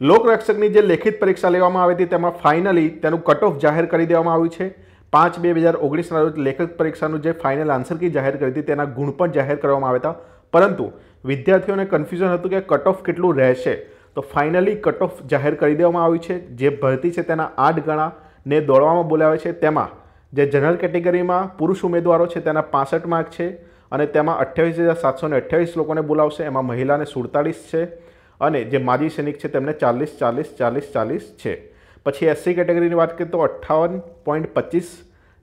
લોકરક્ષકની જે લેખિત પરીક્ષા લેવામાં આવી હતી તેમાં ફાઇનલી તેનું કટ ઓફ જાહેર કરી દેવામાં આવ્યું છે। 5/2019ના રોજ લેખિત પરીક્ષાનું જે ફાઇનલ આન્સર કી જાહેર કરી હતી તેના ગુણ પણ જાહેર કરવામાં આવ્યા હતા, પરંતુ વિદ્યાર્થીઓને કન્ફ્યુઝન હતું કે કટ ઓફ કેટલું રહેશે। તો ફાઇનલી કટ ઓફ જાહેર કરી દેવામાં આવ્યું છે। જે ભરતી છે તેના 8 ગણાને દોડવામાં બોલાવે છે, તેમાં જે જનરલ કેટેગરીમાં પુરુષ ઉમેદવારો છે તેના 65 માર્ક છે અને તેમાં 28,728 લોકોને બોલાવશે। એમાં મહિલાને 47 છે અને જે માજી સૈનિક છે તેમને 40, 40, 40, 40 છે। પછી એસસી કેટેગરીની વાત કરીએ તો 58.25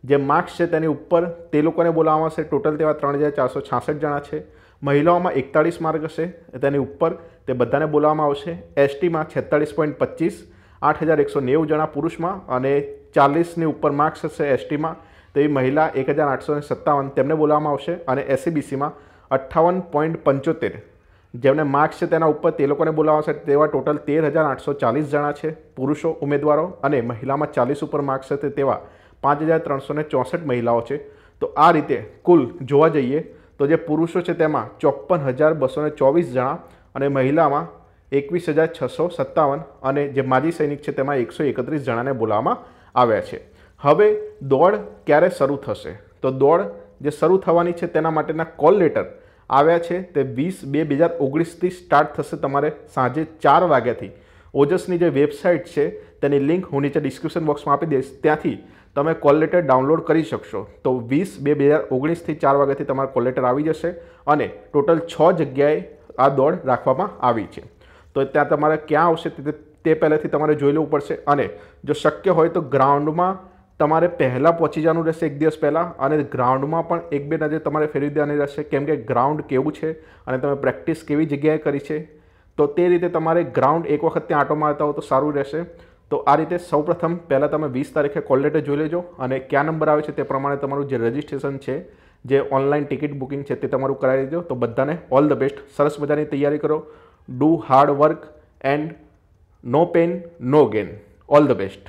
જે માર્ક્સ છે તેની ઉપર તે લોકોને બોલાવવામાં આવશે। ટોટલ તેવા 3,466 જણા છે। મહિલાઓમાં 41 માર્ક હશે તેની ઉપર તે બધાને બોલાવવામાં આવશે। એસટીમાં 46.25 8,190 જણા પુરુષમાં અને 40ની ઉપર માર્ક્સ હશે એસટીમાં તેવી મહિલા 1,857 તેમને બોલાવવામાં આવશે। અને એસસીબીસીમાં 58.75 જેમને માર્ક્સ છે તેના ઉપર તે લોકોને બોલાવશે। તેવા ટોટલ 13,840 જણા છે પુરુષો ઉમેદવારો અને મહિલામાં 40 ઉપર માર્ક્સ હશે તેવા 5,364 મહિલાઓ છે। તો આ રીતે કુલ જોવા જઈએ તો જે પુરુષો છે તેમાં 54,224 જણા અને મહિલામાં 21,657 અને જે માજી સૈનિક છે તેમાં 131 જણાને બોલાવવામાં આવ્યા છે। હવે દોડ ક્યારે શરૂ થશે? તો દોડ જે શરૂ થવાની છે તેના માટેના કોલ લેટર આવ્યા છે તે 20/2019થી સ્ટાર્ટ થશે। તમારે સાંજે 4 વાગ્યાથી ઓજસની જે વેબસાઇટ છે તેની લિંક હું નીચે ડિસ્ક્રિપ્શન બોક્સમાં આપી દઈશ, ત્યાંથી તમે કોલ લેટર ડાઉનલોડ કરી શકશો। તો 20/2019થી 4 વાગ્યાથી તમારો કોલ લેટર આવી જશે અને ટોટલ 6 જગ્યાએ આ દોડ રાખવામાં આવી છે। તો ત્યાં તમારે ક્યાં આવશે તે પહેલાંથી તમારે જોઈ લેવું પડશે અને જો શક્ય હોય તો ગ્રાઉન્ડમાં તમારે પહેલાં પહોંચી જવાનું રહેશે 1 દિવસ પહેલાં અને ગ્રાઉન્ડમાં પણ 1-2 નજર તમારે ફેરવી દેવાની રહેશે, કેમ કે ગ્રાઉન્ડ કેવું છે અને તમે પ્રેક્ટિસ કેવી જગ્યાએ કરી છે તો તે રીતે તમારે ગ્રાઉન્ડ એક વખત ત્યાં આંટો મારતા હો તો સારું રહેશે। તો આ રીતે સૌપ્રથમ પહેલાં તમે 20 તારીખે કોલ લેટર જોઈ લેજો અને કયા નંબર આવે છે તે પ્રમાણે તમારું જે રજિસ્ટ્રેશન છે, જે ઓનલાઈન ટિકિટ બુકિંગ છે તે તમારું કરાવી દેજો। તો બધાને ઓલ ધ બેસ્ટ, સરસ મજાની તૈયારી કરો, do hard work and no pain no gain, all the best.